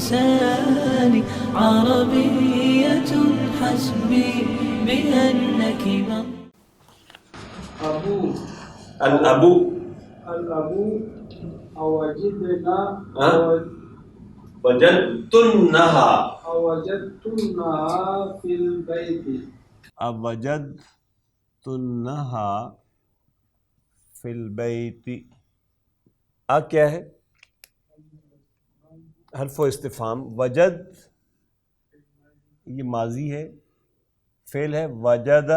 لساني عربية حسبي بأنك أبو الأبو الأبو أوجدنا وجدتنها أوجدتنها في البيت. اوجدتنها فی البیت. کیا ہے؟ حرف و استفہام. وجد یہ ماضی ہے، فعل ہے. وجد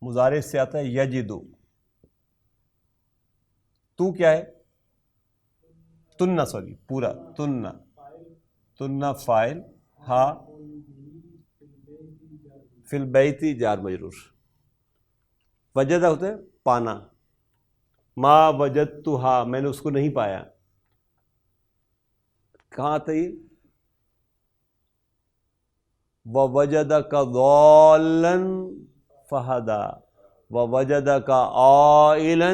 مضارع سے آتا ہے یجدو. تو کیا ہے؟ تننا، سوری پورا تننا. تننا فاعل، ہا فی البیت جار مجرور. وجدہ ہوتا ہے پانا. ما وجدتھا، میں نے اس کو نہیں پایا. کہاں آتا یہ؟ وَوَجَدَكَ ضَالًّا فَهَدَى وَوَجَدَكَ عَائِلًا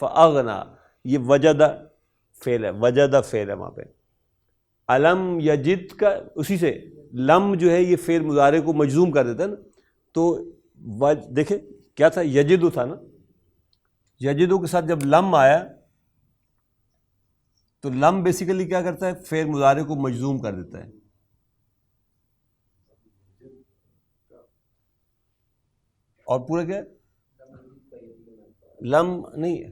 فَأَغْنَى. یہ وجد فعل ہے، وجد فعل ہے وہاں پہ. علم یجد کا اسی سے لم جو ہے یہ فعل مضارع کو مجزوم کر دیتا ہے نا. تو دیکھیں کیا تھا؟ یجدو تھا نا. یجدو کے ساتھ جب لم آیا تو لم بیسیکلی کیا کرتا ہے؟ فعل مضارع کو مجزوم کر دیتا ہے. اور پورا کیا ہے؟ لم نہیں ہے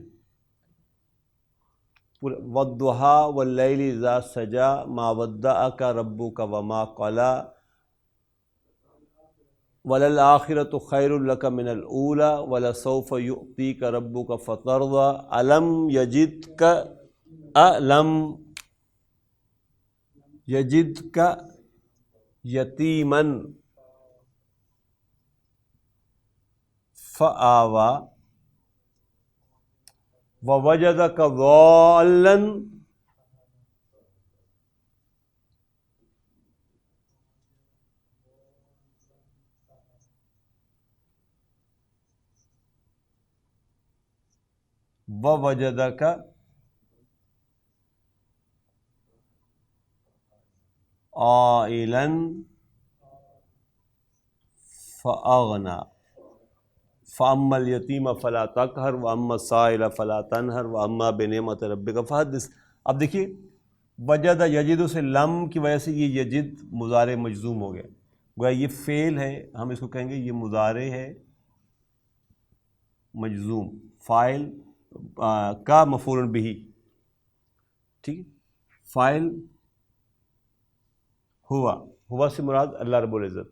پورا. والضحیٰ واللیل اذا سجا ما ودعک ربک وما قلی وَلَلْآخِرَةُ خَيْرٌ لَكَ مِنَ الْأُولَى وَلَسَوْفَ يُؤْتِيكَ رَبُّكَ فَتَرْضَىٰ أَلَمْ يَجِدْكَ أَلَمْ يَجِدْكَ يَتِيمًا فَآوَىٰ وَوَجَدَكَ ضَالًّا وَوَجَدَكَ عَائِلًا فَأَغْنَىٰ فَأَمَّا الْيَتِيمَ فَلَا تَقْهَرْ وَأَمَّا السَّائِلَ فَلَا تَنْهَرْ وَأَمَّا بِنِعْمَةِ رَبِّكَ فَحَدِّثْ. اب دیکھیے وجد یجد سے لم کی وجہ سے یہ یجد مضارع مجزوم ہو گیا. گویا یہ فعل ہے، ہم اس کو کہیں گے یہ مضارع ہے مجزوم. فاعل کا مفعول بہ. ٹھیک ہے. فاعل ہوا سے مراد اللہ رب العزت.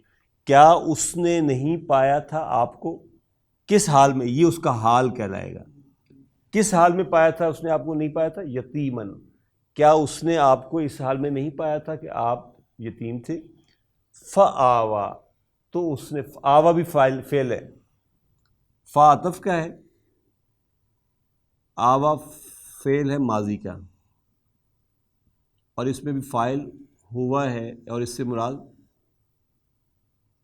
کیا اس نے نہیں پایا تھا آپ کو؟ کس حال میں؟ یہ اس کا حال کہلائے گا. کس حال میں پایا تھا اس نے آپ کو؟ نہیں پایا تھا. یتیمن، کیا اس نے آپ کو اس حال میں نہیں پایا تھا کہ آپ یتیم تھے؟ فآوا، تو اس نے آوا بھی فعل ہے. فا عطف کا ہے، آوا فعل ہے ماضی کا، اور اس میں بھی فاعل ہوا ہے، اور اس سے مراد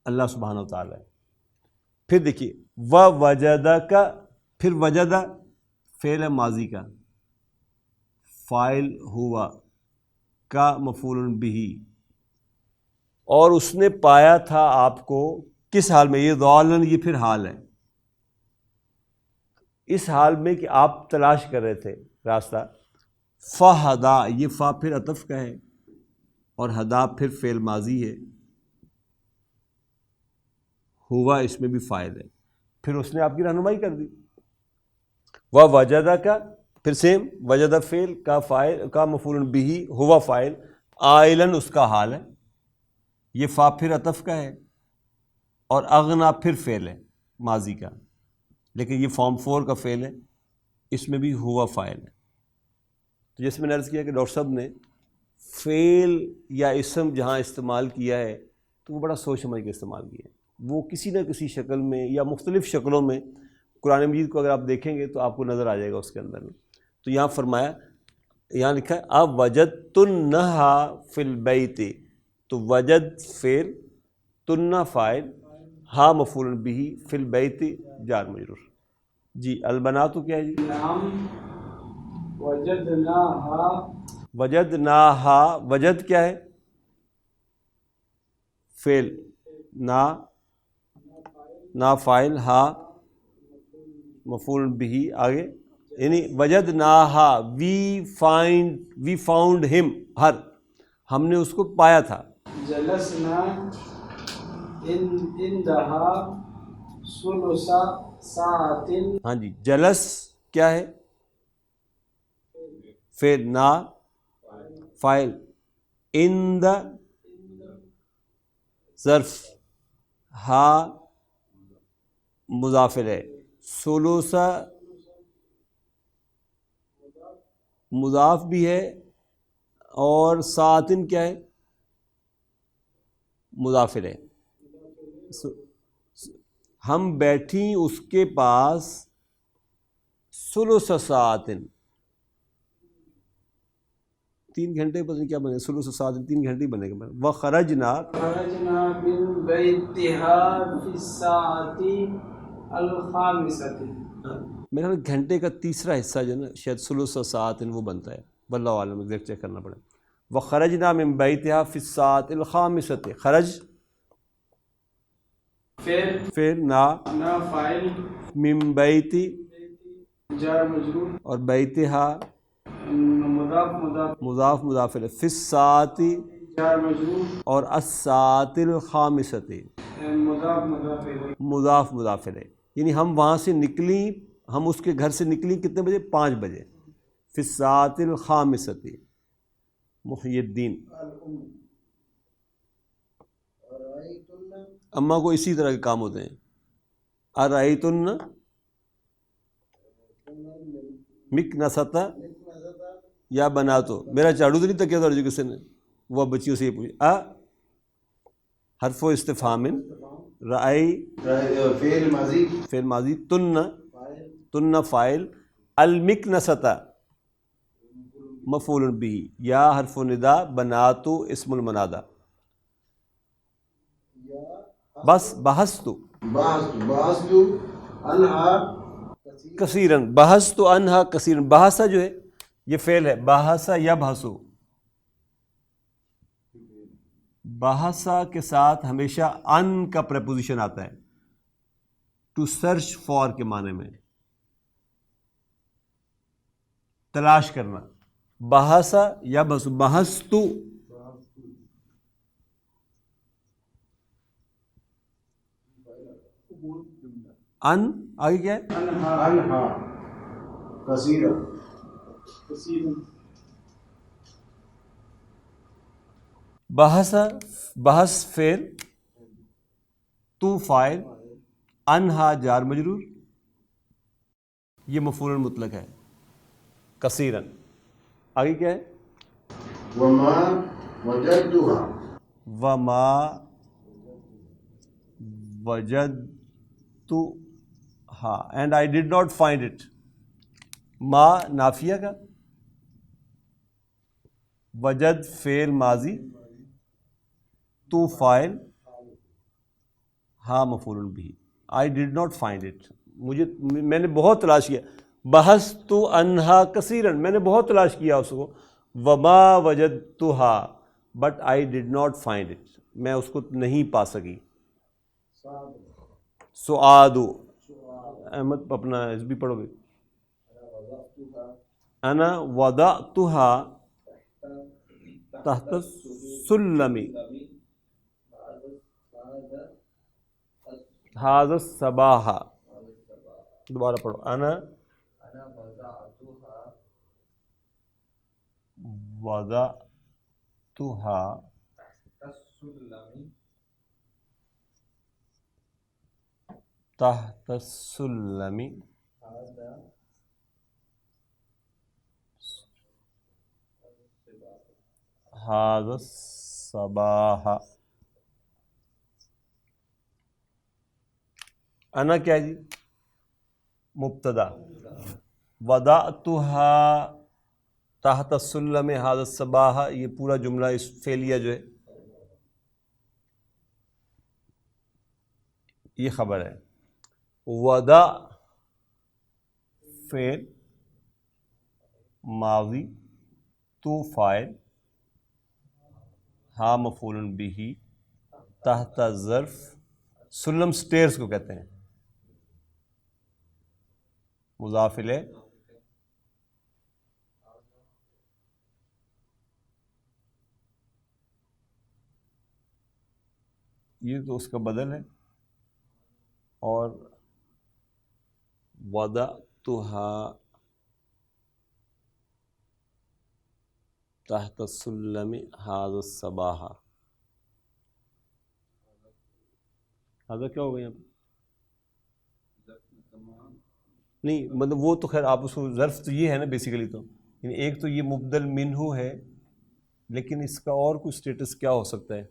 اللہ سبحانہ و تعالیٰ ہے. پھر دیکھیے وَوَجَدَكَ، پھر وجدہ فعل ہے ماضی کا، فاعل ہوا کا مفعول بہ، اور اس نے پایا تھا آپ کو کس حال میں؟ یہ ضالن، یہ پھر حال ہے. اس حال میں کہ آپ تلاش کر رہے تھے راستہ. فہدا، یہ فا پھر عطف کا ہے، اور ہدا پھر فعل ماضی ہے. ہوا اس میں بھی فاعل ہے. پھر اس نے آپ کی رہنمائی کر دی. وَوَجَدَكَ، پھر سیم وجدہ فعل کا فاعل کا مفعول بہ، ہوا فاعل، عائلن اس کا حال ہے. یہ فا پھر عطف کا ہے، اور اغنا پھر فعل ہے ماضی کا، لیکن یہ فارم 4 کا فعل ہے، اس میں بھی ہوا فاعل ہے. تو جیسے میں نے عرض کیا کہ ڈاکٹر صاحب نے فعل یا اسم جہاں استعمال کیا ہے تو وہ بڑا سوچ سمجھ کے استعمال کیا ہے. وہ کسی نہ کسی شکل میں یا مختلف شکلوں میں قرآن مجید کو اگر آپ دیکھیں گے تو آپ کو نظر آ جائے گا اس کے اندر میں. تو یہاں فرمایا، یہاں لکھا ہے اوجدتنہا فی البیت، تو وجد فعل، تنہ فاعل، ہا مفعول بہ، فی البیت جار مجرور. جی البنات کیا ہے جی؟ نعم وجدناها وجدناہا، وجد کیا ہے؟ فعل، نا فاعل، ہا مفعول بہ. آگے یعنی وجدناہا، وی فاؤنڈ ہم، ہم نے اس کو پایا تھا. جلسنا عندها ثلث ساعت. ہاں جی، جلس کیا ہے؟ فعل، نا فاعل، عند ظرف، ہا مضاف ہے، ثلث مضاف بھی ہے، اور ساعتن کیا ہے؟ مضاف ہے. ہم بیٹھیں اس کے پاس ثلث ساعتن، 3 گھنٹے، پتہ نہیں کیا بنے، ثلث ساعتن 3 گھنٹے ہی بنے گا. وخرجنا من بیتها فی الساعت الخامسۃ. میرا خیال گھنٹے کا تیسرا حصہ جو ہے نا، شاید ثلث ساعتن وہ بنتا ہے، واللہ عالم، دیکھ چیک کرنا پڑے. وخرجنا من بیتها فی الساعت الخامسۃ. خرج فعل، نا فاعل، من بیتی جار مجرور، اور بیتہا مضاف مضاف ہے، فی الساعت جار مجرور، اور الساعت الخامسۃ مضاف ہے. یعنی ہم وہاں سے نکلیں، ہم اس کے گھر سے نکلیں کتنے بجے؟ 5 بجے. فی الساعت الخامسۃ. محی الدین. اماں کو اسی طرح کے کام ہوتے ہیں. ارأیتن مکنست یا بناتو. میرا چاڑو تو نہیں تکیا تھا کسی نے، وہ بچیوں سے یہ پوچھی. حرف و استفہام، رأی فعل ماضی، تن فاعل، المکنست مفعول بہ، یا حرف ندا، بناتو اسم المنادہ. بس بحثت کثیرن، بحثت عنہا کثیرن. بحث جو ہے یہ فعل ہے، بحث یبحثو. بحث کے ساتھ ہمیشہ ان کا پریپوزیشن آتا ہے، ٹو سرچ فار کے معنی میں، تلاش کرنا. بحث یبحث، بحثت، ان آگے کیا ہے؟ انہا کثیرا. بحث فعل، تو فاعل، انہا جار مجرور، یہ مفعول مطلق ہے. کثیرن آگے کیا ہے؟ وما وجدتها، وما وجدتها and I did not find it. ما نافیہ کا، وجد فعل ماضی، تو فاعل، ہاں مفعول بھی. I did not find it، میں نے بہت تلاش کیا. بحثت عنہا کثیرن، میں نے بہت تلاش کیا اس کو. وما وجدتها but I did not find it، میں اس کو نہیں پا سکی. سعادو، احمد اپنا اس بھی پڑھو گے. انا وضعتها تحت السلم هذا الصباح. دوبارہ پڑھو. انا وضعتها تحت السلم هذا الصباح. انا کیا جی؟ مبتدا. وضعتها تحت السلم هذا الصباح، یہ پورا جملہ اس فعلیہ جو ہے یہ خبر ہے. وضع فعل ماضی، تو فاعل، ہا مفعول بہ، تحت ظرف، سلم سٹیئرز کو کہتے ہیں، مضاف الیہ، یہ تو اس کا بدل ہے، اور وضعتها تحت السلم هذا الصباح، هذا کیا ہو گیا یہاں پہ؟ نہیں مطلب وہ تو خیر آپ اس کو ظرف تو یہ ہے نا بیسیکلی، تو یعنی ایک تو یہ مبدل منہ ہے، لیکن اس کا اور کوئی اسٹیٹس کیا ہو سکتا ہے؟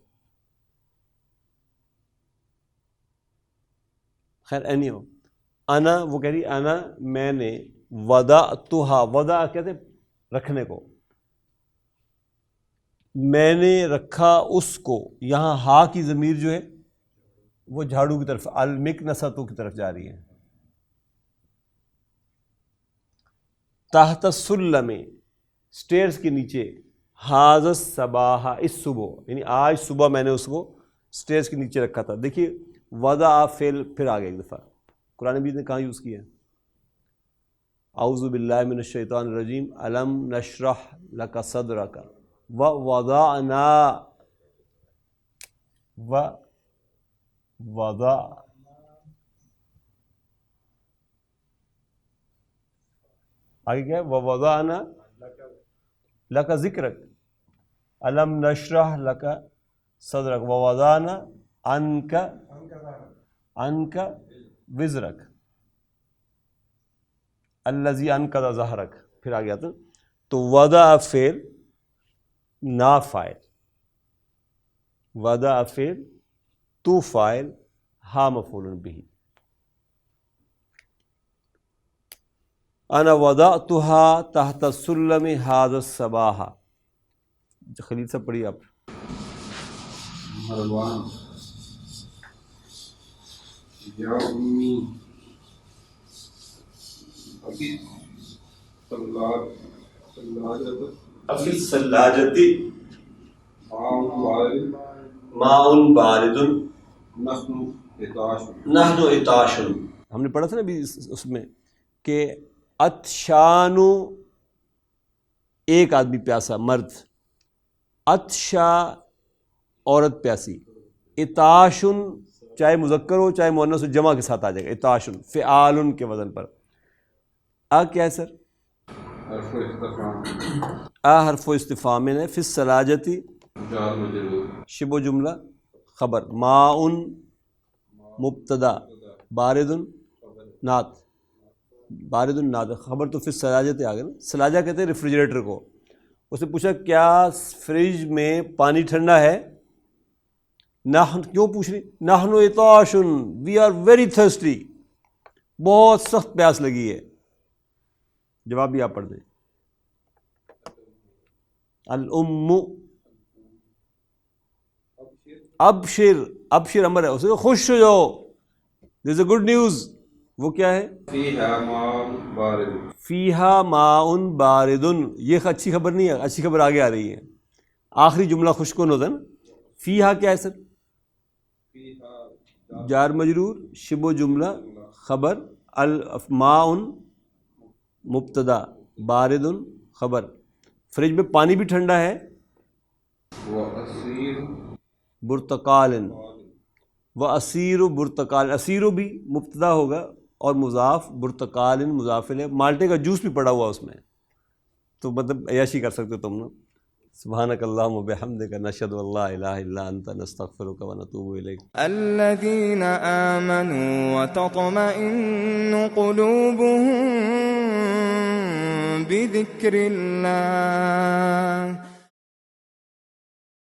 خیر اینی ہو، انا وہ کہہ رہی انا میں نے، وضعتها، وضع کہتے ہیں رکھنے کو، میں نے رکھا اس کو، یہاں ہا کی ضمیر جو ہے وہ جھاڑو کی طرف، المکنسۃ کی طرف جا رہی ہے، تحت السلم سٹیئرز کے نیچے، ھذا الصباح اس صبح، یعنی آج صبح میں نے اس کو سٹیئرز کے نیچے رکھا تھا۔ دیکھیے وضع فعل پھر آ گیا ایک دفعہ، قرآن مجید نے کہاں یوز کیا ہے؟ اعوذ باللہ من الشیطان الرجیم، الم نشرح لک صدرک ووضعنا آگے کیا ہے؟ ووضعنا لک ذکرک، الم نشرح لک صدرک ووضعنا عنک وزرک الذی انقض ظہرک، پھر آ گیا تو وضع فعل نا فاعل، وضع فعل تو فاعل، ہا مفعول بہ، انا وضعتها تحت السلم ھذا الصباح۔ خلیل صاحب پڑھیے آپ۔ مروان یا امی ابھی افی الثلاجۃ ماء بارد نحن عطاش، ہم نے پڑھا تھا نا ابھی اس میں کہ عطشان ایک آدمی پیاسا مرد، عطشا عورت پیاسی، عطاشن چاہے مذکر ہو چاہے مؤنث ہو جمع کے ساتھ آ جائے گا، عطاشن فعال کے وزن پر۔ آ کیا ہے سر؟ حرف و استفہام ہے، فی الثلاجۃ شبہ جملہ خبر، ماء مبتدا، بارد نعت، بارد نعت، خبر تو فی الثلاجۃ آ گیا نا۔ ثلاجہ کہتے ہیں ریفریجریٹر کو۔ اس نے پوچھا کیا فریج میں پانی ٹھنڈا ہے؟ نحن کیوں پوچھ رہی؟ نحن Attash, we are very thirsty, بہت سخت پیاس لگی ہے۔ جواب بھی آپ پڑھ دیں۔ الام، ابشر، ابشر امر ہے، اسے خوش ہو جاؤ، دیر از اے گڈ نیوز۔ وہ کیا ہے؟ فیہا ماء بارد، فیہا ماء بارد، یہ اچھی خبر نہیں ہے، اچھی خبر آگے آ رہی ہے۔ آخری جملہ خوش کن ہوتا ہے نا۔ فیہا کیا ہے سر؟ جار مجرور، شبہ جملہ خبر، ماء مبتدا، بارد خبر، فریج میں پانی بھی ٹھنڈا ہے، وعصیر برتقال، وعصیر برتقال، عصیر بھی مبتدا ہوگا اور مضاف، برتقال مضاف الیہ، مالٹے کا جوس بھی پڑا ہوا اس میں، تو مطلب عیاشی کر سکتے ہو تم نا۔ سبحانک اللہم وبحمدک، نشہد ان لا الہ الا انت، نستغفرک ونتوب الیک۔ الذین آمنوا وتطمئن قلوبهم بذکر اللہ